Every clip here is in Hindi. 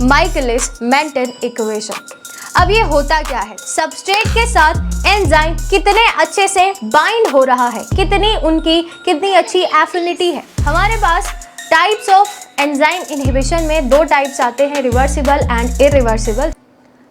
Michaelis Menten equation. अब ये होता क्या है, सबस्ट्रेट के साथ एंजाइम कितने अच्छे से बाइंड हो रहा है, कितनी अच्छी एफिनिटी है। हमारे पास टाइप्स ऑफ एंजाइम इनहिबिशन में दो टाइप्स आते हैं, reversible and irreversible.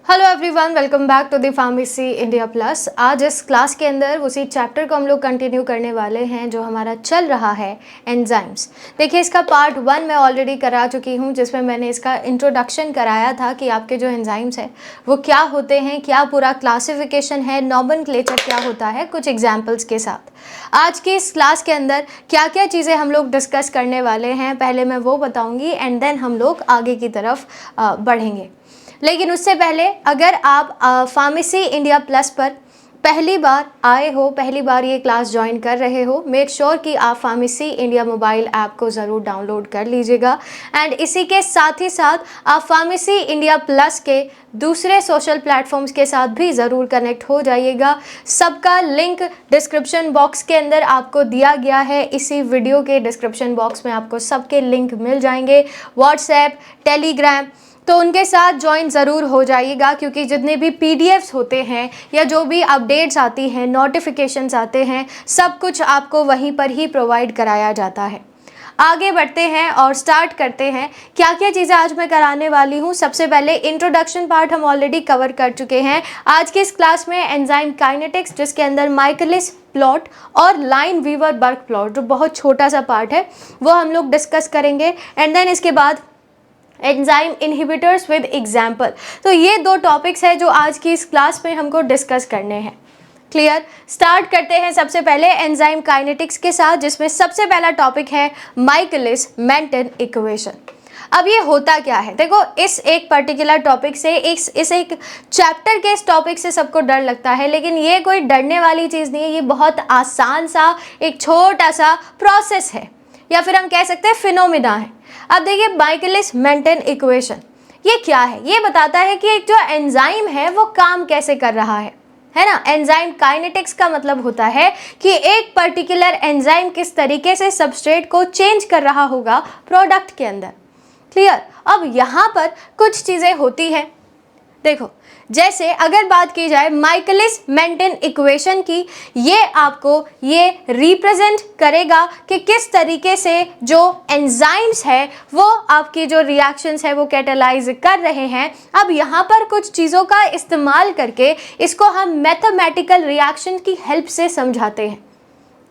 Hello everyone, welcome back to the Pharmacy India Plus. आज इस क्लास के अंदर उसी चैप्टर को हम लोग कंटिन्यू करने वाले हैं जो हमारा चल रहा है एंजाइम्स। देखिए, इसका पार्ट 1 मैं ऑलरेडी करा चुकी हूँ, जिसमें मैंने इसका इंट्रोडक्शन कराया था कि आपके जो एंजाइम्स हैं वो क्या होते हैं, क्या पूरा क्लासिफिकेशन है, नॉमेनक्लेचर क्या होता है, कुछ एग्जाम्पल्स के साथ। आज की इस क्लास के अंदर क्या क्या चीज़ें हम लोग डिस्कस करने वाले हैं, पहले मैं वो बताऊँगी एंड देन हम लोग आगे की तरफ बढ़ेंगे। लेकिन उससे पहले अगर आप फार्मेसी इंडिया प्लस पर पहली बार आए हो, पहली बार ये क्लास ज्वाइन कर रहे हो, मेक श्योर कि आप फार्मेसी इंडिया मोबाइल ऐप को ज़रूर डाउनलोड कर लीजिएगा। एंड इसी के साथ ही साथ आप फार्मेसी इंडिया प्लस के दूसरे सोशल प्लेटफॉर्म्स के साथ भी ज़रूर कनेक्ट हो जाइएगा। सबका लिंक डिस्क्रिप्शन बॉक्स के अंदर आपको दिया गया है। इसी वीडियो के डिस्क्रिप्शन बॉक्स में आपको सबके लिंक मिल जाएंगे, व्हाट्सएप, टेलीग्राम, तो उनके साथ ज्वाइन ज़रूर हो जाइएगा, क्योंकि जितने भी पीडीएफ्स होते हैं या जो भी अपडेट्स आती हैं, नोटिफिकेशंस आते हैं, सब कुछ आपको वहीं पर ही प्रोवाइड कराया जाता है। आगे बढ़ते हैं और स्टार्ट करते हैं। क्या क्या चीज़ें आज मैं कराने वाली हूँ। सबसे पहले इंट्रोडक्शन पार्ट हम ऑलरेडी कवर कर चुके हैं। आज की इस क्लास में एंजाइम काइनेटिक्स, जिसके अंदर माइकलिस प्लॉट और लाइन वीवर बर्क प्लॉट, जो बहुत छोटा सा पार्ट है, वो हम लोग डिस्कस करेंगे। एंड देन इसके बाद एंजाइम इनहिबिटर्स विद एग्जाम्पल। तो ये दो टॉपिक्स हैं जो आज की इस क्लास में हमको डिस्कस करने हैं। क्लियर? स्टार्ट करते हैं सबसे पहले एंजाइम काइनेटिक्स के साथ, जिसमें सबसे पहला टॉपिक है माइकलिस मेंटन इक्वेशन। अब ये होता क्या है, देखो, इस एक पर्टिकुलर टॉपिक से, इस एक चैप्टर के इस टॉपिक से सबको डर लगता है, लेकिन ये कोई डरने वाली चीज़ नहीं है। ये बहुत आसान सा एक छोटा सा प्रोसेस है, या फिर हम कह सकते हैं फिनोमिना है। अब देखिए, माइकलिस मेंटन इक्वेशन ये क्या है, ये बताता है कि एक जो एंजाइम है वो काम कैसे कर रहा है ना। एंजाइम काइनेटिक्स का मतलब होता है कि एक पर्टिकुलर एंजाइम किस तरीके से सबस्ट्रेट को चेंज कर रहा होगा प्रोडक्ट के अंदर। क्लियर? अब यहाँ पर कुछ चीज़ें होती हैं। देखो, जैसे अगर बात की जाए माइकलिस मेंटन इक्वेशन की, ये आपको ये रिप्रेजेंट करेगा कि किस तरीके से जो एंजाइम्स है वो आपकी जो रिएक्शंस है वो कैटालाइज कर रहे हैं। अब यहाँ पर कुछ चीज़ों का इस्तेमाल करके इसको हम मैथमेटिकल रिएक्शन की हेल्प से समझाते हैं।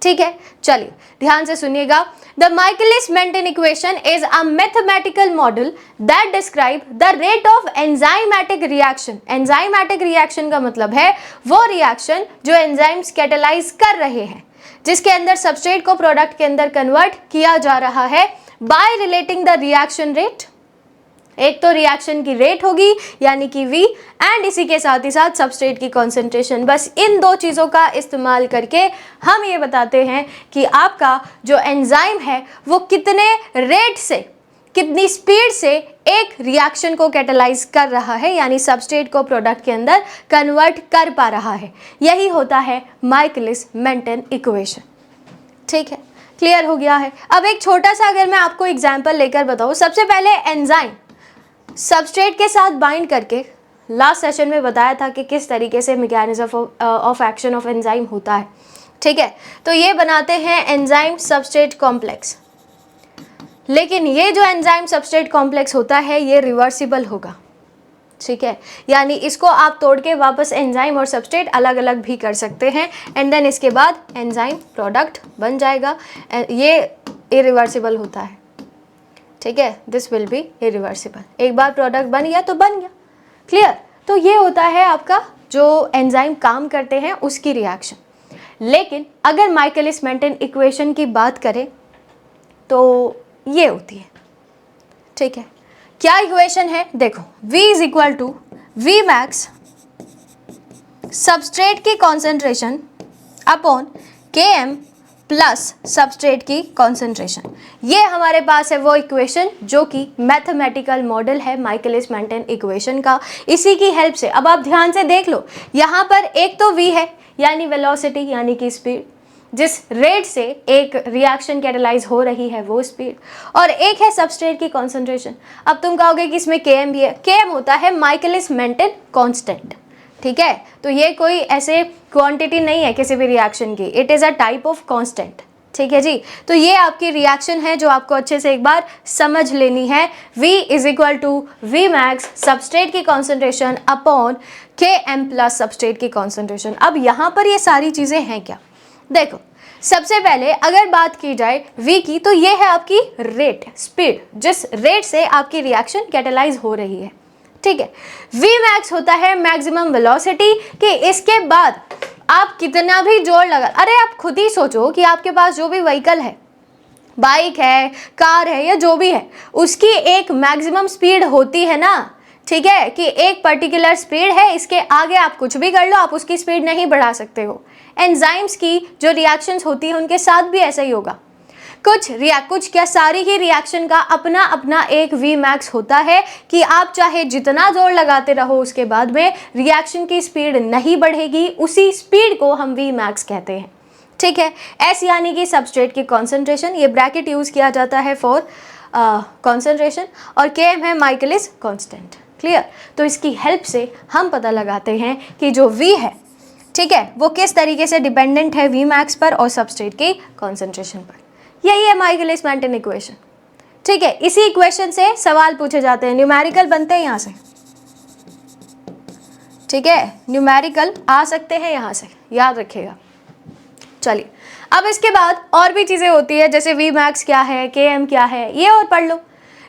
ठीक है, चलिए ध्यान से सुनिएगा। The Michaelis Menten equation is a mathematical model that describe the rate of enzymatic reaction. Enzymatic reaction का मतलब है वो रिएक्शन जो एंजाइम्स कैटालाइज कर रहे हैं, जिसके अंदर सबस्ट्रेट को प्रोडक्ट के अंदर कन्वर्ट किया जा रहा है by relating the reaction rate. एक तो रिएक्शन की रेट होगी यानी कि V, एंड इसी के साथ ही साथ सबस्ट्रेट की कॉन्सेंट्रेशन। बस इन दो चीज़ों का इस्तेमाल करके हम ये बताते हैं कि आपका जो एंजाइम है वो कितने रेट से, कितनी स्पीड से एक रिएक्शन को कैटालाइज कर रहा है, यानी सबस्ट्रेट को प्रोडक्ट के अंदर कन्वर्ट कर पा रहा है। यही होता है माइकलिस मेंटन इक्वेशन। ठीक है, क्लियर हो गया है। अब एक छोटा सा अगर मैं आपको एग्जाम्पल लेकर बताऊँ, सबसे पहले एंजाइम सबस्ट्रेट के साथ बाइंड करके, लास्ट सेशन में बताया था कि किस तरीके से mechanism of action of enzyme होता है। ठीक है, तो ये बनाते हैं एंजाइम सबस्ट्रेट कॉम्प्लेक्स। लेकिन ये जो एंजाइम सबस्ट्रेट कॉम्प्लेक्स होता है ये रिवर्सिबल होगा। ठीक है, यानी इसको आप तोड़ के वापस एंजाइम और सबस्ट्रेट अलग अलग भी कर सकते हैं, एंड देन इसके बाद एंजाइम प्रोडक्ट बन जाएगा। ये इरिवर्सिबल होता है। ठीक है, दिस विल बी इरिवर्सिबल। एक बार प्रोडक्ट बन गया तो बन गया। क्लियर? तो ये होता है आपका जो एंजाइम काम करते हैं उसकी रिएक्शन। लेकिन अगर माइकलिस मेंटन इक्वेशन की बात करें तो ये होती है। ठीक है, क्या इक्वेशन है? देखो, V is equal to V max substrate की concentration upon Km plus substrate की कॉन्सेंट्रेशन। ये हमारे पास है वो इक्वेशन जो कि मैथमेटिकल मॉडल है माइकलिस मेंटन इक्वेशन का। इसी की हेल्प से अब आप ध्यान से देख लो, यहाँ पर एक तो V है यानी वेलोसिटी यानी कि स्पीड, जिस रेट से एक रिएक्शन कैटेलाइज हो रही है वो स्पीड, और एक है सबस्ट्रेट की कॉन्सेंट्रेशन। अब तुम कहोगे कि इसमें Km भी है। Km होता है माइकलिस मेंटन कांस्टेंट, ठीक है। तो ये कोई ऐसे क्वांटिटी नहीं है किसी भी रिएक्शन की, it is a type of constant, ठीक है जी। तो ये आपकी रिएक्शन है जो आपको अच्छे से एक बार समझ लेनी है। V is equal to V max substrate की concentration upon Km plus substrate की कॉन्सेंट्रेशन। अब यहाँ पर ये सारी चीज़ें हैं क्या, देखो सबसे पहले अगर बात की जाए V की, तो ये है आपकी रेट, स्पीड, जिस रेट से आपकी रिएक्शन कैटेलाइज हो रही है, ठीक है। V मैक्स होता है मैक्सिमम वेलोसिटी, कि इसके बाद आप कितना भी जोर लगा, अरे आप खुद ही सोचो कि आपके पास जो भी व्हीकल है, बाइक है, कार है या जो भी है, उसकी एक मैक्सिमम स्पीड होती है ना, ठीक है, कि एक पर्टिकुलर स्पीड है, इसके आगे आप कुछ भी कर लो, आप उसकी स्पीड नहीं बढ़ा सकते हो। एंजाइम्स की जो रिएक्शंस होती हैं उनके साथ भी ऐसा ही होगा। कुछ क्या सारी ही रिएक्शन का अपना अपना एक वी मैक्स होता है, कि आप चाहे जितना जोर लगाते रहो उसके बाद में रिएक्शन की स्पीड नहीं बढ़ेगी, उसी स्पीड को हम वी मैक्स कहते हैं, ठीक है। एस यानी कि सबस्ट्रेट की कॉन्सेंट्रेशन, ये ब्रैकेट यूज किया जाता है फॉर कॉन्सेंट्रेशन, और Km है माइकलिस कांस्टेंट, क्लियर। तो इसकी हेल्प से हम पता लगाते हैं कि जो V है, ठीक है, वो किस तरीके से डिपेंडेंट है वी मैक्स पर और सबस्ट्रेट की कॉन्सेंट्रेशन पर। यही है माइकलिस मेंटन इक्वेशन, ठीक है। इसी इक्वेशन से सवाल पूछे जाते हैं, न्यूमेरिकल बनते हैं यहाँ से, ठीक है, न्यूमेरिकल आ सकते हैं यहाँ से, याद रखिएगा। चलिए अब इसके बाद और भी चीज़ें होती है, जैसे वी मैक्स क्या है, Km क्या है, ये और पढ़ लो।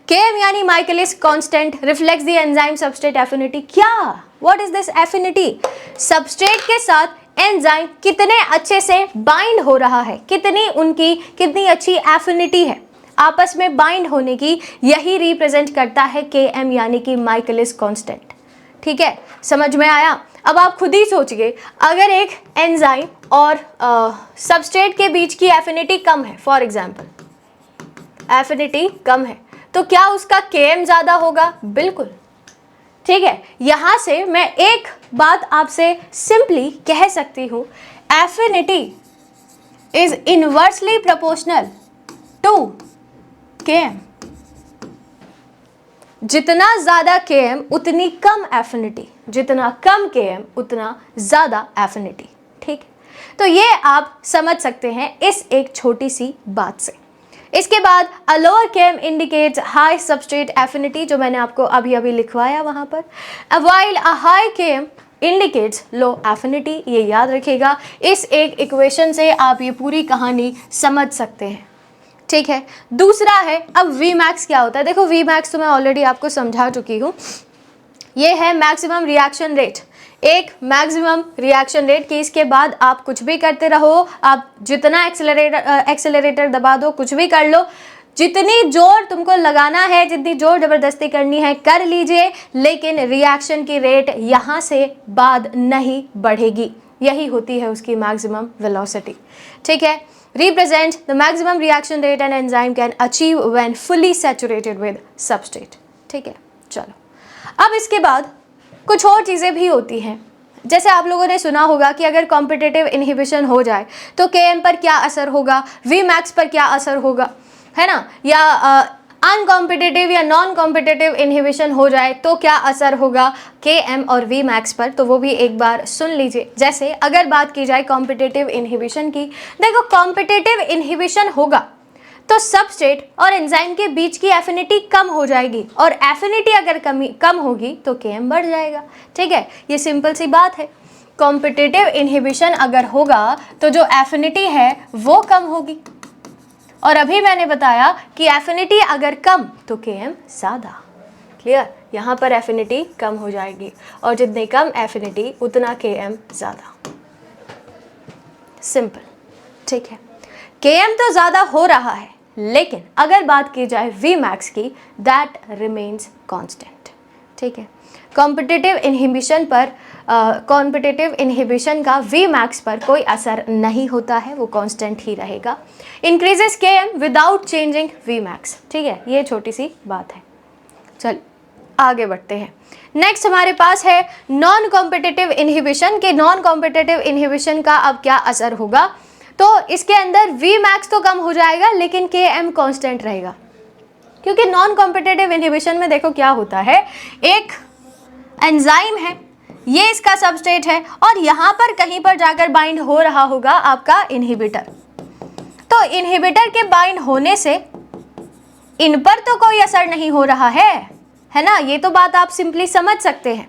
Km यानी Michaelis constant reflects the enzyme substrate affinity. क्या, what is this affinity? Substrate के साथ एंजाइम कितने अच्छे से बाइंड हो रहा है, कितनी अच्छी एफिनिटी है आपस में बाइंड होने की, यही रिप्रेजेंट करता है Km यानी कि माइकलिस कांस्टेंट, ठीक है। समझ में आया? अब आप खुद ही सोचिए, अगर एक एंजाइम और सबस्ट्रेट के बीच की एफिनिटी कम है, फॉर एग्जांपल एफिनिटी कम है, तो क्या उसका Km ज़्यादा होगा? बिल्कुल, ठीक है। यहाँ से मैं एक बात आपसे सिंपली कह सकती हूँ, affinity is inversely proportional to Km। जितना ज़्यादा Km उतनी कम एफिनिटी, जितना कम Km उतना ज़्यादा एफिनिटी, ठीक है। तो ये आप समझ सकते हैं इस एक छोटी सी बात से। इसके बाद a lower Km indicates high substrate affinity, जो मैंने आपको अभी अभी लिखवाया वहाँ पर, व्हाइल अ हाई Km इंडिकेट्स लो एफिनिटी। ये याद रखिएगा, इस एक इक्वेशन से आप ये पूरी कहानी समझ सकते हैं, ठीक है। दूसरा है, अब वी मैक्स क्या होता है? देखो वी मैक्स तो मैं ऑलरेडी आपको समझा चुकी हूँ, ये है मैक्सिमम रिएक्शन रेट, एक मैक्सिमम रिएक्शन रेट कि इसके बाद आप कुछ भी करते रहो, आप जितना एक्सेलरेटर दबा दो, कुछ भी कर लो, जितनी जोर तुमको लगाना है, जितनी जोर जबरदस्ती करनी है कर लीजिए, लेकिन रिएक्शन की रेट यहाँ से बाद नहीं बढ़ेगी, यही होती है उसकी मैक्सिमम वेलोसिटी, ठीक है। Represent the maximum reaction rate an enzyme can achieve when fully saturated with substrate, ठीक है। चलो अब इसके बाद कुछ और चीज़ें भी होती हैं, जैसे आप लोगों ने सुना होगा कि अगर कॉम्पिटिटिव इनहिबिशन हो जाए तो Km पर क्या असर होगा, V मैक्स पर क्या असर होगा, है ना, या अनकॉम्पिटिटिव या नॉन कॉम्पिटिटिव इनहिबिशन हो जाए तो क्या असर होगा Km और V मैक्स पर, तो वो भी एक बार सुन लीजिए। जैसे अगर बात की जाए कॉम्पिटिटिव इनहिबिशन की, देखो कॉम्पिटिटिव इनहिबिशन होगा तो सबस्ट्रेट और एंजाइम के बीच की एफिनिटी कम हो जाएगी, और एफिनिटी अगर कम होगी तो Km बढ़ जाएगा, ठीक है। ये सिंपल सी बात है। कॉम्पिटिटिव इनहिबिशन अगर होगा तो जो एफिनिटी है वो कम होगी, और अभी मैंने बताया कि एफिनिटी अगर कम तो Km ज़्यादा, क्लियर। यहाँ पर एफिनिटी कम हो जाएगी, और जितनी कम एफिनिटी उतना Km ज़्यादा, सिंपल, ठीक है। Km तो ज़्यादा हो रहा है, लेकिन अगर बात की जाए V मैक्स की, दैट रिमेन्स कांस्टेंट, ठीक है। कॉम्पिटिटिव इनहिबिशन पर कॉम्पिटिटिव इनहिबिशन का V मैक्स पर कोई असर नहीं होता है, वो कांस्टेंट ही रहेगा। Increases Km without changing V max, ठीक है। ये छोटी सी बात है। चल आगे बढ़ते हैं। नेक्स्ट हमारे पास है नॉन कॉम्पिटिटिव इनहिबिशन के। नॉन कॉम्पिटिटिव इनहिबिशन का अब क्या असर होगा? तो इसके अंदर Vmax तो कम हो जाएगा लेकिन Km कांस्टेंट रहेगा, क्योंकि नॉन कॉम्पिटिटिव इनहिबिशन में देखो क्या होता है, एक एंजाइम है, ये इसका सबस्ट्रेट है और यहाँ पर कहीं पर जाकर बाइंड हो रहा होगा आपका इनहिबिटर। तो इनहिबिटर के बाइंड होने से इन पर तो कोई असर नहीं हो रहा है ना, ये तो बात आप सिंपली समझ सकते हैं।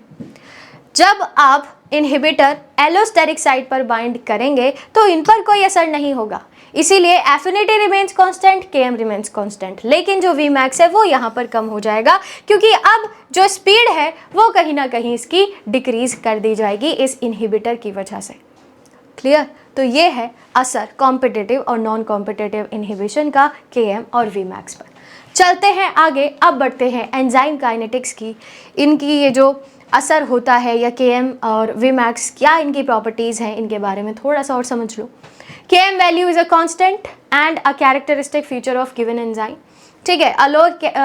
जब आप इनहिबिटर एलोस्टेरिक साइट पर बाइंड करेंगे तो इन पर कोई असर नहीं होगा, इसीलिए affinity remains constant, Km remains constant, लेकिन जो Vmax है वो यहाँ पर कम हो जाएगा, क्योंकि अब जो स्पीड है वो कहीं ना कहीं इसकी डिक्रीज कर दी जाएगी इस इनहिबिटर की वजह से। क्लियर? तो ये है असर कॉम्पिटिटिव और नॉन कॉम्पिटिटिव इनहिबिशन का Km और Vmax पर। चलते हैं आगे, अब बढ़ते हैं एंजाइम काइनेटिक्स की, इनकी ये जो असर होता है या Km और Vmax क्या इनकी प्रॉपर्टीज़ हैं, इनके बारे में थोड़ा सा और समझ लो। Km value is a constant and a characteristic feature of given enzyme. ठीक है,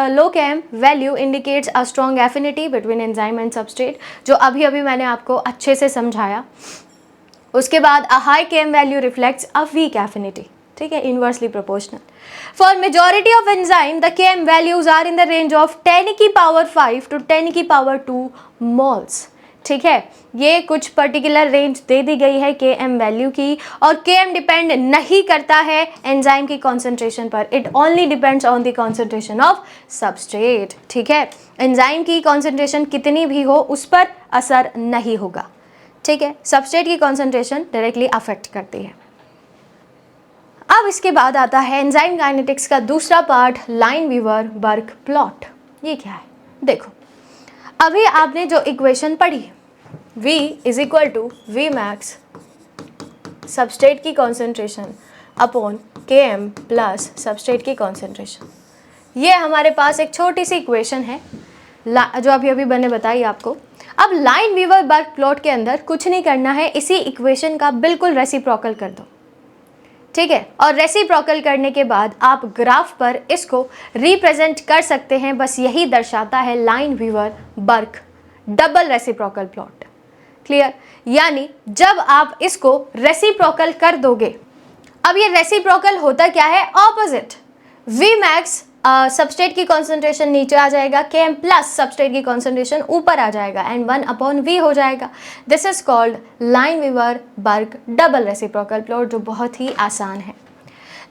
लो Km value indicates a strong affinity between enzyme and substrate, जो अभी अभी मैंने आपको अच्छे से समझाया। उसके बाद a high Km value reflects a weak affinity. ठीक है, inversely proportional. For majority of enzyme the Km values are in the range of 10⁵ to 10⁻² moles. ठीक है, ये कुछ पर्टिकुलर रेंज दे दी गई है Km वैल्यू की, और Km डिपेंड नहीं करता है एंजाइम की कॉन्सेंट्रेशन पर, it only depends on the concentration of substrate. ठीक है, एंजाइम की कॉन्सेंट्रेशन कितनी भी हो उस पर असर नहीं होगा। ठीक है, सबस्ट्रेट की कॉन्सेंट्रेशन डायरेक्टली अफेक्ट करती है। अब इसके बाद आता है एंजाइम काइनेटिक्स का दूसरा पार्ट, लाइन-वीवर बर्क प्लॉट। ये क्या है? देखो, अभी आपने जो इक्वेशन पढ़ी, V = Vmax सबस्ट्रेट की concentration upon Km plus substrate की कॉन्सेंट्रेशन, ये हमारे पास एक छोटी सी इक्वेशन है जो अभी अभी मैंने बताई आपको। अब लाइन-वीवर बर्क प्लॉट के अंदर कुछ नहीं करना है, इसी इक्वेशन का बिल्कुल रेसिप्रोकल कर दो। ठीक है, और रेसिप्रोकल करने के बाद आप ग्राफ पर इसको रिप्रेजेंट कर सकते हैं, बस यही दर्शाता है Lineweaver Burk double reciprocal plot. Clear? यानी जब आप इसको रेसिप्रोकल कर दोगे, अब ये रेसिप्रोकल होता क्या है? ऑपोजिट। Vmax सबस्ट्रेट की कॉन्सेंट्रेशन नीचे आ जाएगा, Km प्लस सबस्ट्रेट की कॉन्सेंट्रेशन ऊपर आ जाएगा एंड 1/V हो जाएगा। This is called Lineweaver Burk double reciprocal plot, जो बहुत ही आसान है।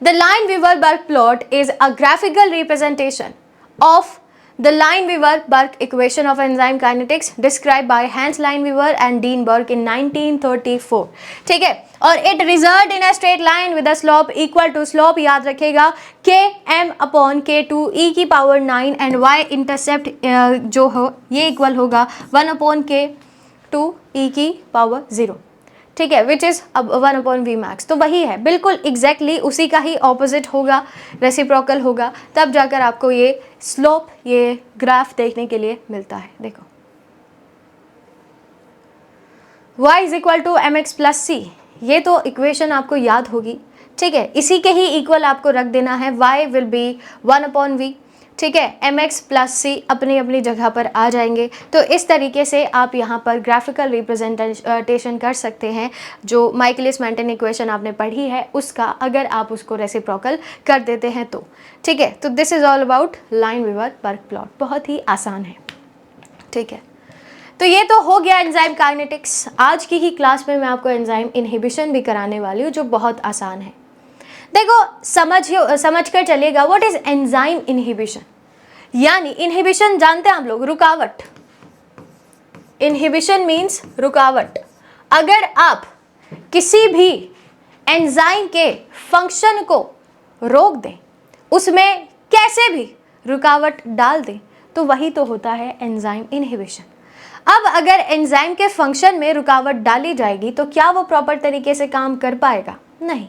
The Lineweaver Burk plot is a graphical representation of the Lineweaver-Burke equation of enzyme kinetics described by Hans Lineweaver and Dean Burke in 1934। ठीक है, और it result in a straight line with a slope equal to slope, याद रखेगा, Km/K2 e⁻⁹ and y intercept जो हो ये इक्वल होगा 1/K2 e⁻�0। ठीक है, विच इज़ अब 1/Vmax। तो वही है, बिल्कुल एग्जैक्टली उसी का ही ऑपोजिट होगा, रेसिप्रोकल होगा, तब जाकर आपको ये स्लोप, ये ग्राफ देखने के लिए मिलता है। देखो, y = mx + c, ये तो इक्वेशन आपको याद होगी। ठीक है, इसी के ही इक्वल आपको रख देना है, y विल बी 1/V। ठीक है, mx + c अपनी अपनी जगह पर आ जाएंगे। तो इस तरीके से आप यहाँ पर ग्राफिकल रिप्रेजेंटेशन कर सकते हैं, जो माइकलिस मेंटन इक्वेशन आपने पढ़ी है उसका, अगर आप उसको रेसिप्रोकल कर देते हैं तो। ठीक है, तो this is all about Lineweaver Burk plot, बहुत ही आसान है। ठीक है, तो ये तो हो गया एंजाइम काइनेटिक्स। आज की ही क्लास में मैं आपको एंजाइम इनहिबिशन भी कराने वाली हूँ, जो बहुत आसान है। देखो, समझ कर चलिएगा, व्हाट इज एंजाइम इनहिबिशन। यानी इनहिबिशन जानते हैं आप लोग, रुकावट। इनहिबिशन मीन्स रुकावट। अगर आप किसी भी एंजाइम के फंक्शन को रोक दें, उसमें कैसे भी रुकावट डाल दें, तो वही तो होता है एंजाइम इनहिबिशन। अब अगर एंजाइम के फंक्शन में रुकावट डाली जाएगी तो क्या वो प्रॉपर तरीके से काम कर पाएगा? नहीं,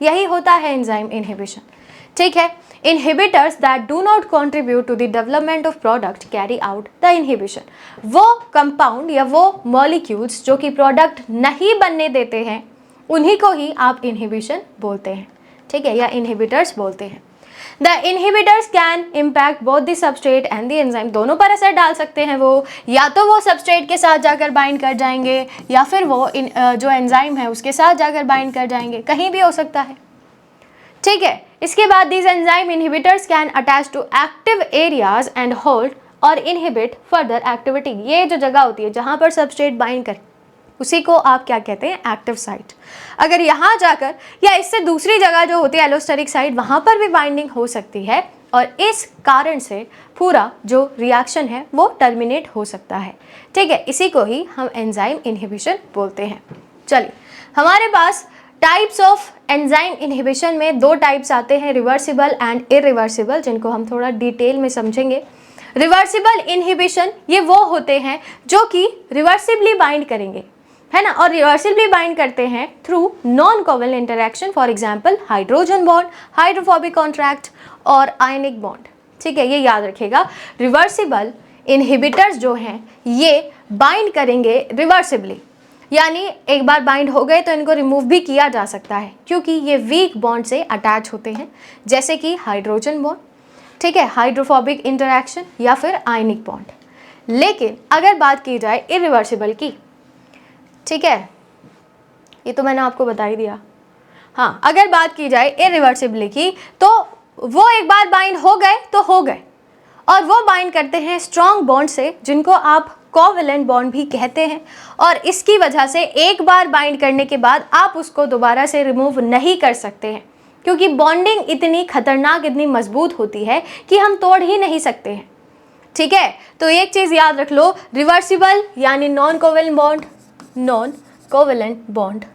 यही होता है एंजाइम इनहिबिशन। ठीक है, inhibitors that do not contribute to the development of product carry out the inhibition. वो कंपाउंड या वो मॉलिक्यूल्स जो कि प्रोडक्ट नहीं बनने देते हैं, उन्हीं को ही आप इनहिबिशन बोलते हैं। ठीक है, या इनहिबिटर्स बोलते हैं। The inhibitors can impact both the substrate and the enzyme, दोनों पर असर डाल सकते हैं वो, या तो वो सबस्ट्रेट के साथ जाकर बाइंड कर जाएंगे या फिर वो जो एंजाइम है उसके साथ जाकर बाइंड कर जाएंगे, कहीं भी हो सकता है। ठीक है, इसके बाद these enzyme inhibitors can attach to active areas and hold और इनहिबिट फर्दर एक्टिविटी। ये जो जगह होती है जहाँ पर सबस्ट्रेट बाइंड करे उसी को आप क्या कहते हैं, एक्टिव साइट। अगर यहाँ जाकर या इससे दूसरी जगह जो होती है एलोस्टेरिक साइट, वहाँ पर भी बाइंडिंग हो सकती है और इस कारण से पूरा जो रिएक्शन है वो टर्मिनेट हो सकता है। ठीक है, इसी को ही हम एंजाइम इनहिबिशन बोलते हैं। चलिए, हमारे पास टाइप्स ऑफ एंजाइम इनहिबिशन में दो टाइप्स आते हैं, रिवर्सिबल एंड इरिवर्सिबल, जिनको हम थोड़ा डिटेल में समझेंगे। रिवर्सिबल इनहिबिशन ये वो होते हैं जो कि रिवर्सिबली बाइंड करेंगे, है ना, और रिवर्सिबली बाइंड करते हैं through non covalent interaction, for example hydrogen bond, hydrophobic contract और आयनिक बॉन्ड। ठीक है, ये याद रखिएगा, रिवर्सिबल इनहिबिटर्स जो हैं ये बाइंड करेंगे रिवर्सिबली, यानी एक बार बाइंड हो गए तो इनको रिमूव भी किया जा सकता है क्योंकि ये वीक बॉन्ड से अटैच होते हैं, जैसे कि हाइड्रोजन बॉन्ड, ठीक है, हाइड्रोफोबिक इंटरैक्शन या फिर आयनिक बॉन्ड। लेकिन अगर बात की जाए इरिवर्सिबल की, ठीक है, ये तो मैंने आपको बता ही दिया। हाँ, अगर बात की जाए इरिवर्सिबल की तो वो एक बार बाइंड हो गए तो हो गए, और वो बाइंड करते हैं स्ट्रॉन्ग बॉन्ड से जिनको आप कोवलेंट बॉन्ड भी कहते हैं, और इसकी वजह से एक बार बाइंड करने के बाद आप उसको दोबारा से रिमूव नहीं कर सकते हैं क्योंकि बॉन्डिंग इतनी खतरनाक, इतनी मजबूत होती है कि हम तोड़ ही नहीं सकते हैं। ठीक है, तो एक चीज़ याद रख लो, रिवर्सिबल यानी non covalent bond, non covalent bond,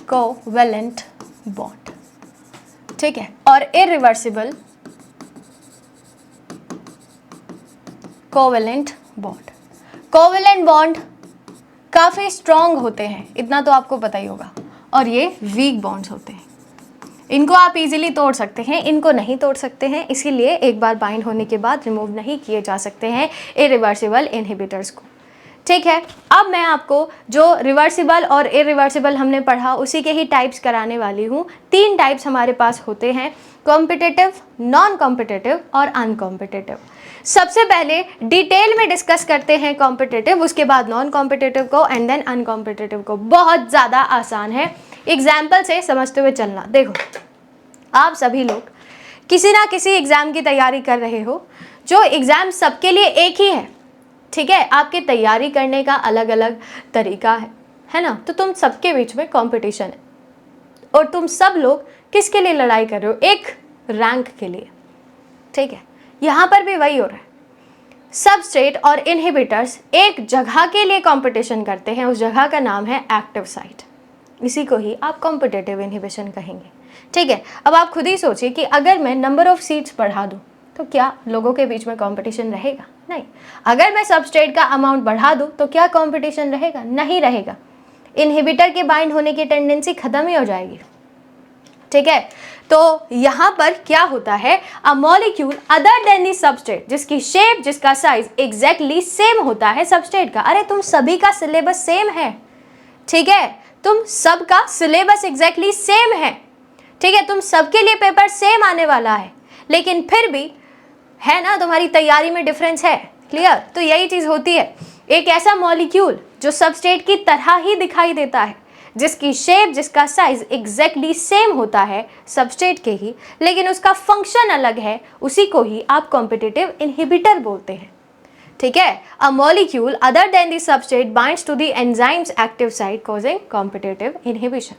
covalent bond, ठीक है, और irreversible covalent bond. Covalent bond काफ़ी स्ट्रॉन्ग होते हैं, इतना तो आपको पता ही होगा, और ये वीक बॉन्ड्स होते हैं। इनको आप इजीली तोड़ सकते हैं, इनको नहीं तोड़ सकते हैं, इसीलिए एक बार बाइंड होने के बाद रिमूव नहीं किए जा सकते हैं इरिवर्सिबल इनहिबिटर्स को। ठीक है, अब मैं आपको जो रिवर्सिबल और इरिवर्सिबल हमने पढ़ा उसी के ही टाइप्स कराने वाली हूँ। 3 टाइप्स हमारे पास होते हैं, कॉम्पिटिटिव, नॉन कॉम्पिटिटिव और अनकॉम्पिटिटिव। सबसे पहले डिटेल में डिस्कस करते हैं कॉम्पिटिटिव, उसके बाद नॉन कॉम्पिटिटिव को एंड देन अनकॉम्पिटिटिव को। बहुत ज़्यादा आसान है, एग्जाम्पल से समझते हुए चलना। देखो, आप सभी लोग किसी ना किसी एग्ज़ाम की तैयारी कर रहे हो, जो एग्ज़ाम सबके लिए एक ही है, ठीक है, आपके तैयारी करने का अलग अलग तरीका है ना, तो तुम सबके बीच में कंपटीशन है और तुम सब लोग किसके लिए लड़ाई कर रहे हो, एक रैंक के लिए। ठीक है, यहाँ पर भी वही हो रहा है, सबस्ट्रेट और इनहिबिटर्स एक जगह के लिए कंपटीशन करते हैं, उस जगह का नाम है एक्टिव साइट, इसी को ही आप कॉम्पिटिटिव इनहिबिशन कहेंगे। ठीक है, अब आप खुद ही सोचिए कि अगर मैं नंबर ऑफ सीट्स बढ़ा दूँ तो क्या लोगों के बीच में कंपटीशन रहेगा? नहीं। अगर मैं सबस्ट्रेट का अमाउंट बढ़ा दूँ तो क्या कंपटीशन रहेगा? नहीं रहेगा। इनहिबिटर के बाइंड होने की टेंडेंसी खत्म ही हो जाएगी। ठीक है, तो यहाँ पर क्या होता है, a molecule other then the substrate, जिसकी शेप, जिसका साइज एग्जैक्टली सेम होता है सबस्ट्रेट का। अरे तुम सभी का सिलेबस सेम है, ठीक है, तुम सबका सिलेबस एग्जैक्टली सेम है, ठीक है, तुम सबके लिए पेपर सेम आने वाला है, लेकिन फिर भी है ना तुम्हारी तैयारी में डिफरेंस है। क्लियर? तो यही चीज़ होती है, एक ऐसा मॉलिक्यूल जो सबस्ट्रेट की तरह ही दिखाई देता है, जिसकी शेप, जिसका साइज एग्जैक्टली सेम होता है सबस्ट्रेट के ही, लेकिन उसका फंक्शन अलग है, उसी को ही आप कॉम्पिटिटिव इनहिबिटर बोलते हैं। ठीक है, a molecule other than the substrate binds to the enzyme's active site causing competitive inhibition.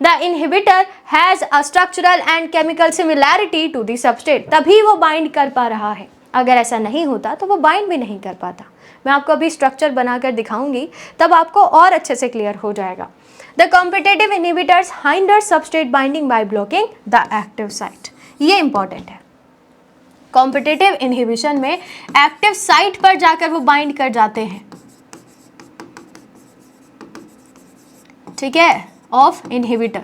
The inhibitor has a structural and chemical similarity to the substrate, तभी वो बाइंड कर पा रहा है। अगर ऐसा नहीं होता तो वो बाइंड भी नहीं कर पाता। मैं आपको अभी स्ट्रक्चर बनाकर दिखाऊंगी, तब आपको और अच्छे से क्लियर हो जाएगा। The competitive inhibitors hinder substrate binding by blocking the active site। ये इंपॉर्टेंट है। कॉम्पिटिटिव इनहिबिशन में एक्टिव साइट पर जाकर वो बाइंड कर जाते हैं, ठीक है, of inhibitor।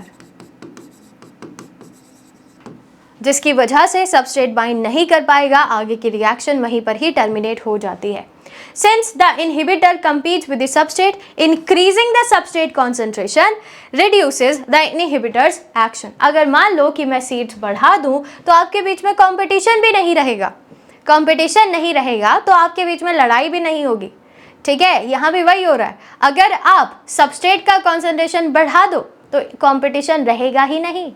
जिसकी वजह से सबस्ट्रेट बाइंड नहीं कर पाएगा, आगे की रिएक्शन वहीं पर ही टर्मिनेट हो जाती है। Since the inhibitor competes with the substrate, increasing the substrate concentration reduces the inhibitor's action. अगर मान लो कि मैं सीड्स बढ़ा दूं तो आपके बीच में कंपटीशन भी नहीं रहेगा, कंपटीशन नहीं रहेगा तो आपके बीच में लड़ाई भी नहीं होगी। ठीक है, यहाँ भी वही हो रहा है। अगर आप सबस्ट्रेट का कॉन्सेंट्रेशन बढ़ा दो तो कंपटीशन रहेगा ही नहीं।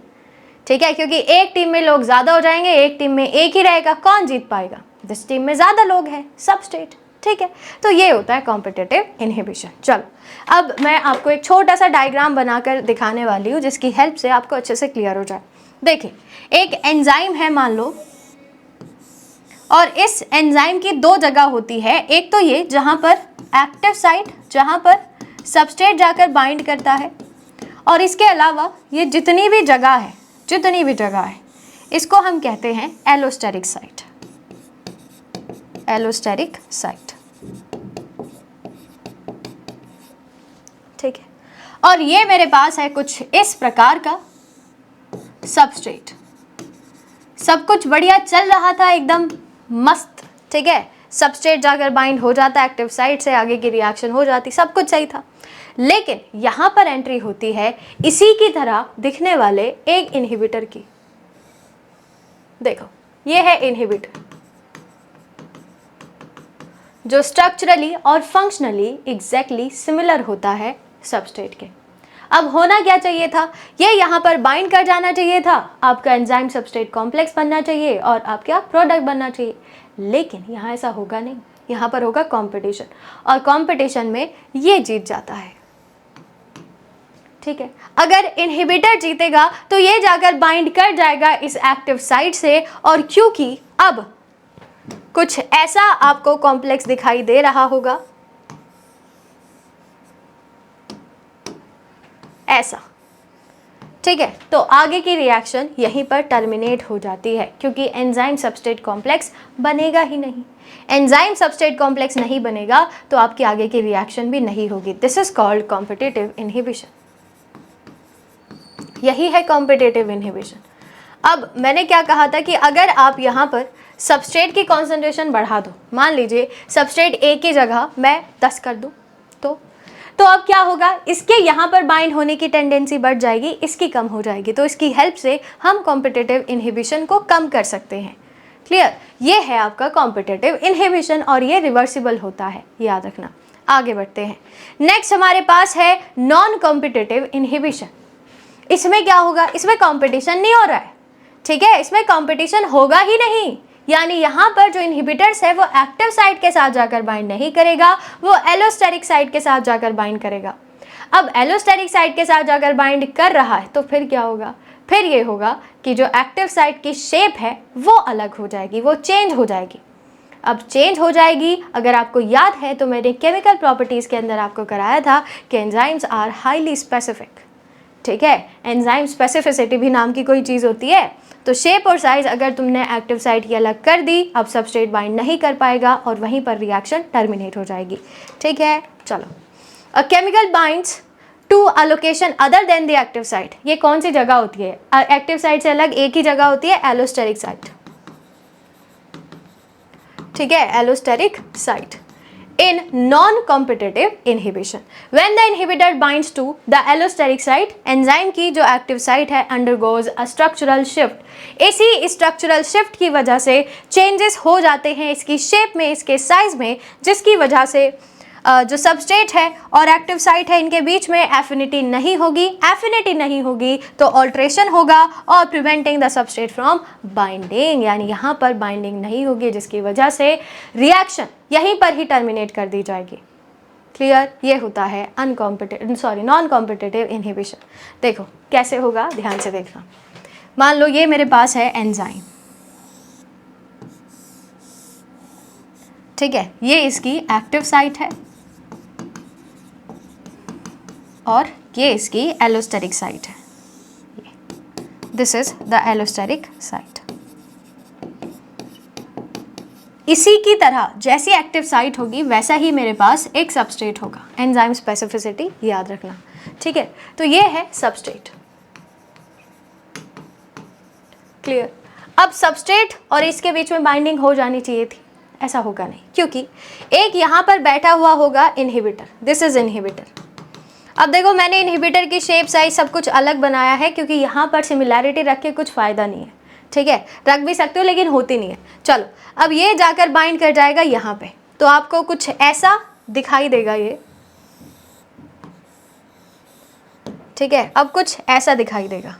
ठीक है, क्योंकि एक टीम में लोग ज़्यादा हो जाएंगे, एक टीम में एक ही रहेगा, कौन जीत पाएगा? जिस टीम में ज़्यादा लोग हैं, सबस्ट्रेट। ठीक है, तो ये होता है कॉम्पिटिटिव इनहिबिशन। चलो, अब मैं आपको एक छोटा सा डायग्राम बनाकर दिखाने वाली हूँ जिसकी हेल्प से आपको अच्छे से क्लियर हो जाए। देखिए, एक एंजाइम है मान लो, और इस एंजाइम की दो जगह होती है। एक तो ये जहाँ पर एक्टिव साइट, जहाँ पर सबस्ट्रेट जाकर बाइंड करता है, और इसके अलावा ये जितनी भी जगह है इसको हम कहते हैं एलोस्टेरिक साइट। एलोस्टेरिक साइट, ठीक है। और ये मेरे पास है कुछ इस प्रकार का सबस्ट्रेट। सब कुछ बढ़िया चल रहा था, एकदम मस्त। ठीक है, सबस्ट्रेट जाकर बाइंड हो जाता एक्टिव साइट से, आगे की रिएक्शन हो जाती, सब कुछ सही था। लेकिन यहाँ पर एंट्री होती है इसी की तरह दिखने वाले एक इनहिबिटर की। देखो, ये है इनहिबिटर जो स्ट्रक्चरली और फंक्शनली एग्जैक्टली सिमिलर होता है सबस्ट्रेट के। अब होना क्या चाहिए था? ये यहाँ पर बाइंड कर जाना चाहिए था, आपका एंजाइम सबस्ट्रेट कॉम्प्लेक्स बनना चाहिए और आपका प्रोडक्ट बनना चाहिए। लेकिन यहाँ ऐसा होगा नहीं, यहाँ पर होगा कंपटीशन, और कंपटीशन में ये जीत जाता है। ठीक है, अगर इनहिबिटर जीतेगा तो ये जाकर बाइंड कर जाएगा इस एक्टिव साइट से, और क्योंकि अब कुछ ऐसा आपको कॉम्प्लेक्स दिखाई दे रहा होगा, ऐसा। ठीक है, तो आगे की रिएक्शन यहीं पर टर्मिनेट हो जाती है, क्योंकि एंजाइम सबस्ट्रेट कॉम्प्लेक्स बनेगा ही नहीं। एंजाइम सबस्ट्रेट कॉम्प्लेक्स नहीं बनेगा तो आपकी आगे की रिएक्शन भी नहीं होगी। This is called competitive inhibition. यही है कॉम्पिटिटिव इनहिबिशन। अब मैंने क्या कहा था कि अगर आप यहाँ पर सबस्ट्रेट की कॉन्सेंट्रेशन बढ़ा दो, मान लीजिए सबस्ट्रेट ए की जगह मैं 10 कर दूँ, तो अब क्या होगा? इसके यहाँ पर बाइंड होने की टेंडेंसी बढ़ जाएगी, इसकी कम हो जाएगी। तो इसकी हेल्प से हम कॉम्पिटिटिव इनहिबिशन को कम कर सकते हैं। क्लियर? ये है आपका कॉम्पिटिटिव इनहिबिशन, और ये रिवर्सिबल होता है, याद रखना। आगे बढ़ते हैं। नेक्स्ट हमारे पास है नॉन कॉम्पिटिटिव इनहिबिशन। इसमें क्या होगा? इसमें कॉम्पिटिशन नहीं हो रहा है। ठीक है, इसमें कॉम्पिटिशन होगा ही नहीं, यानी यहाँ पर जो इनहिबिटर्स है वो एक्टिव साइट के साथ जाकर बाइंड नहीं करेगा, वो एलोस्टेरिक साइट के साथ जाकर बाइंड करेगा। अब एलोस्टेरिक साइट के साथ जाकर बाइंड कर रहा है तो फिर क्या होगा? फिर ये होगा कि जो एक्टिव साइट की शेप है वो अलग हो जाएगी, वो चेंज हो जाएगी। अब चेंज हो जाएगी, अगर आपको याद है तो मैंने केमिकल प्रॉपर्टीज़ के अंदर आपको कराया था कि एंजाइम्स आर हाईली स्पेसिफिक। ठीक है, एंजाइम स्पेसिफिसिटी भी नाम की कोई चीज़ होती है। तो शेप और साइज अगर तुमने एक्टिव साइट की अलग कर दी, अब सबस्ट्रेट बाइंड नहीं कर पाएगा और वहीं पर रिएक्शन टर्मिनेट हो जाएगी। ठीक है, चलो। A chemical binds to a location other than the active site. ये कौन सी जगह होती है? एक्टिव साइट से अलग एक ही जगह होती है, एलोस्टेरिक साइट। ठीक है, allosteric site in non-competitive inhibition. When the inhibitor binds to the allosteric site, enzyme की जो active site है undergoes a structural shift. इसी structural shift की वजह से changes हो जाते हैं इसकी shape में, इसके size में, जिसकी वजह से जो सबस्ट्रेट है और एक्टिव साइट है इनके बीच में एफिनिटी नहीं होगी तो ऑल्ट्रेशन होगा और preventing the substrate from binding, यानी यहाँ पर बाइंडिंग नहीं होगी, जिसकी वजह से रिएक्शन यहीं पर ही टर्मिनेट कर दी जाएगी। क्लियर? ये होता है नॉन कॉम्पिटिटिव इनहिबिशन। देखो कैसे होगा, ध्यान से देखना। मान लो ये मेरे पास है एंजाइम, ठीक है, ये इसकी एक्टिव साइट है और ये इसकी एलोस्टेरिक साइट है। This is the allosteric site. इसी की तरह जैसी एक्टिव साइट होगी वैसा ही मेरे पास एक सबस्ट्रेट होगा। एंजाइम स्पेसिफिसिटी याद रखना। ठीक है, तो ये है सबस्ट्रेट। क्लियर? अब सबस्ट्रेट और इसके बीच में बाइंडिंग हो जानी चाहिए थी, ऐसा होगा नहीं, क्योंकि एक यहाँ पर बैठा हुआ होगा इनहिबिटर, दिस इज इनहिबिटर। अब देखो मैंने इनहिबिटर की शेप साइज सब कुछ अलग बनाया है, क्योंकि यहाँ पर सिमिलैरिटी रख के कुछ फ़ायदा नहीं है, ठीक है, रख भी सकते हो लेकिन होती नहीं है। चलो अब ये जाकर बाइंड कर जाएगा यहाँ पे, तो आपको कुछ ऐसा दिखाई देगा ये, ठीक है, अब कुछ ऐसा दिखाई देगा,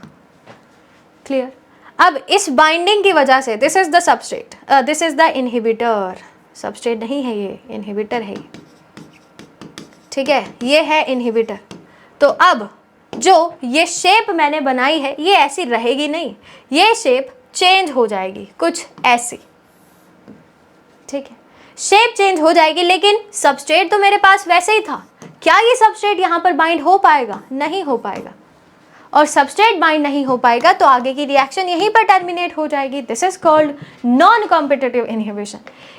क्लियर। अब इस बाइंडिंग की वजह से, this is the substrate, this is the inhibitor, substrate नहीं है ये, इनहिबिटर है ये, ठीक है, ये है इनहिबिटर। तो अब जो ये शेप मैंने बनाई है ये ऐसी रहेगी नहीं, ये शेप चेंज हो जाएगी कुछ ऐसी, ठीक है, शेप चेंज हो जाएगी, लेकिन सबस्ट्रेट तो मेरे पास वैसे ही था। क्या ये सबस्ट्रेट यहाँ पर बाइंड हो पाएगा? नहीं हो पाएगा, और सबस्ट्रेट बाइंड नहीं हो पाएगा तो आगे की रिएक्शन यहीं पर टर्मिनेट हो जाएगी। This is called non competitive inhibition,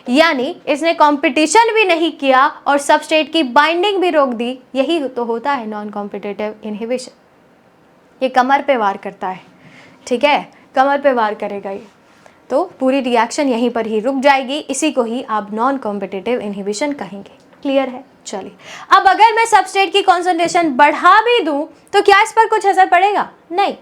यानी इसने कंपटीशन भी नहीं किया और सबस्ट्रेट की बाइंडिंग भी रोक दी, यही तो होता है नॉन कॉम्पिटिटिव इनहिबिशन। ये कमर पे वार करता है, ठीक है, कमर पे वार करेगा ये, तो पूरी रिएक्शन यहीं पर ही रुक जाएगी, इसी को ही आप नॉन कॉम्पिटिटिव इनहिबिशन कहेंगे। क्लियर है? चलिए, अब अगर मैं सबस्ट्रेट की कॉन्सेंट्रेशन बढ़ा भी दूं तो क्या इस पर कुछ असर पड़ेगा? नहीं,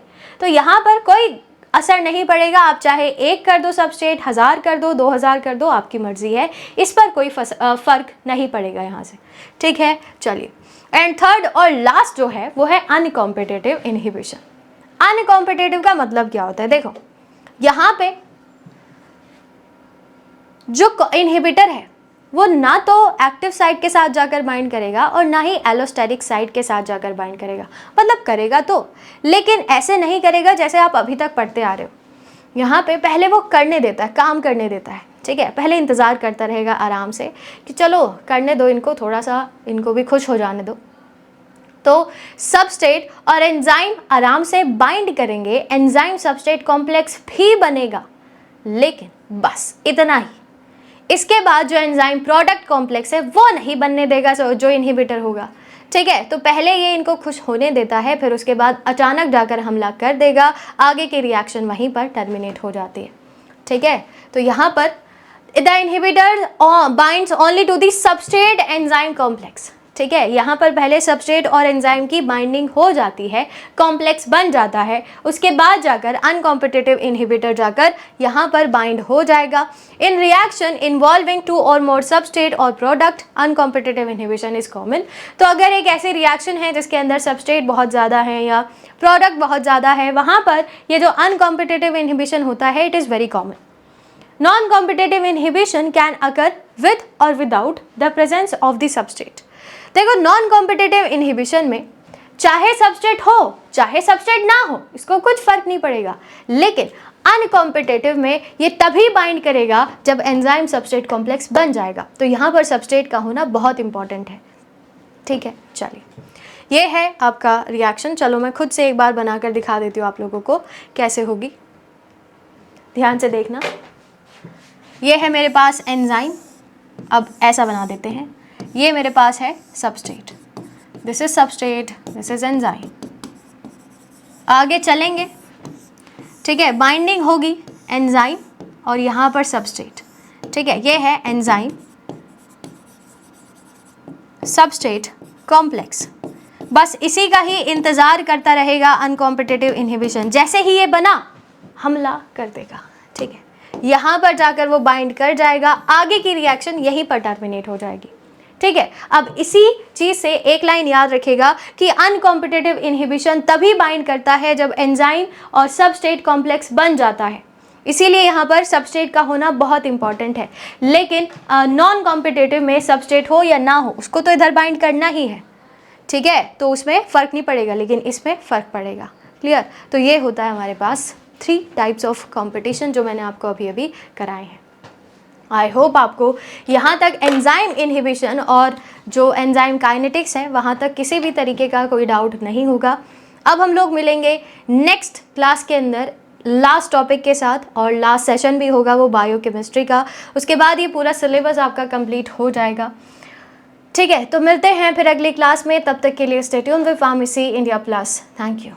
तो यहाँ पर कोई असर नहीं पड़ेगा। आप चाहे 1 कर दो सबस्ट्रेट, 1000 कर दो, 2000 कर दो, आपकी मर्जी है, इस पर कोई फर्क नहीं पड़ेगा यहाँ से, ठीक है। चलिए, एंड थर्ड और लास्ट जो है वो है अनकॉम्पिटिटिव इनहिबिशन। अनकॉम्पिटिटिव का मतलब क्या होता है? देखो यहाँ पे जो इनहिबिटर है वो ना तो एक्टिव साइट के साथ जाकर बाइंड करेगा और ना ही एलोस्टेरिक साइट के साथ जाकर बाइंड करेगा, मतलब करेगा तो, लेकिन ऐसे नहीं करेगा जैसे आप अभी तक पढ़ते आ रहे हो। यहाँ पे पहले वो करने देता है, काम करने देता है, ठीक है, पहले इंतज़ार करता रहेगा आराम से कि चलो करने दो इनको, थोड़ा सा इनको भी खुश हो जाने दो। तो सबस्ट्रेट और एंजाइम आराम से बाइंड करेंगे, एंजाइम सबस्ट्रेट कॉम्प्लेक्स भी बनेगा, लेकिन बस इतना ही। इसके बाद जो एंजाइम प्रोडक्ट कॉम्प्लेक्स है वो नहीं बनने देगा जो इनहिबिटर होगा, ठीक है। तो पहले ये इनको खुश होने देता है, फिर उसके बाद अचानक जाकर हमला कर देगा, आगे की रिएक्शन वहीं पर टर्मिनेट हो जाती है, ठीक है। तो यहाँ पर the inhibitor binds only to the substrate enzyme complex, ठीक है। यहाँ पर पहले सबस्ट्रेट और एंजाइम की बाइंडिंग हो जाती है, कॉम्प्लेक्स बन जाता है, उसके बाद जाकर अनकॉम्पिटिटिव इनहिबिटर जाकर यहाँ पर बाइंड हो जाएगा। इन रिएक्शन इन्वॉल्विंग 2 और मोर सबस्ट्रेट और product uncompetitive inhibition is common. तो अगर एक ऐसी रिएक्शन है जिसके अंदर सबस्ट्रेट बहुत ज़्यादा है या प्रोडक्ट बहुत ज़्यादा है, वहाँ पर ये जो अनकॉम्पिटिटिव इनहिबिशन होता है it is very common. Non-competitive inhibition can occur with or without the presence of the substrate। देखो नॉन कॉम्पिटिटिव इनहिबिशन में चाहे सबस्ट्रेट हो चाहे सबस्ट्रेट ना हो, इसको कुछ फर्क नहीं पड़ेगा, लेकिन अनकॉम्पिटिटिव में ये तभी बाइंड करेगा जब एंजाइम सबस्ट्रेट कॉम्प्लेक्स बन जाएगा। तो यहाँ पर सबस्ट्रेट का होना बहुत इंपॉर्टेंट है, ठीक है। चलिए, ये है आपका रिएक्शन। चलो मैं खुद से एक बार बनाकर दिखा देती हूँ आप लोगों को कैसे होगी, ध्यान से देखना। ये है मेरे पास एंजाइम, अब ऐसा बना देते हैं, ये मेरे पास है substrate, this is substrate, this is enzyme. आगे चलेंगे, ठीक है, बाइंडिंग होगी एंजाइम और यहाँ पर सबस्ट्रेट, ठीक है, ये है एंजाइम सबस्ट्रेट कॉम्प्लेक्स। बस इसी का ही इंतज़ार करता रहेगा अनकॉम्पिटिटिव इनहिबिशन, जैसे ही ये बना हमला कर देगा, ठीक है, यहाँ पर जाकर वो बाइंड कर जाएगा, आगे की रिएक्शन यहीं पर टर्मिनेट हो जाएगी, ठीक है। अब इसी चीज़ से एक लाइन याद रखिएगा कि अनकॉम्पिटिटिव इनहिबिशन तभी बाइंड करता है जब एंजाइम और सबस्ट्रेट कॉम्प्लेक्स बन जाता है, इसीलिए यहाँ पर सबस्ट्रेट का होना बहुत इंपॉर्टेंट है। लेकिन नॉन कॉम्पिटिटिव में सबस्ट्रेट हो या ना हो उसको तो इधर बाइंड करना ही है, ठीक है, तो उसमें फ़र्क नहीं पड़ेगा, लेकिन इसमें फ़र्क पड़ेगा। क्लियर? तो ये होता है हमारे पास 3 टाइप्स ऑफ कंपटीशन जो मैंने आपको अभी अभी कराए हैं। आई होप आपको यहाँ तक एंजाइम इनहिबिशन और जो एंजाइम काइनेटिक्स है वहाँ तक किसी भी तरीके का कोई डाउट नहीं होगा। अब हम लोग मिलेंगे नेक्स्ट क्लास के अंदर लास्ट टॉपिक के साथ, और लास्ट सेशन भी होगा वो बायोकेमिस्ट्री का। उसके बाद ये पूरा सिलेबस आपका कंप्लीट हो जाएगा, ठीक है। तो मिलते हैं फिर अगली क्लास में, तब तक के लिए stay tuned with pharmacy India plus. Thank you.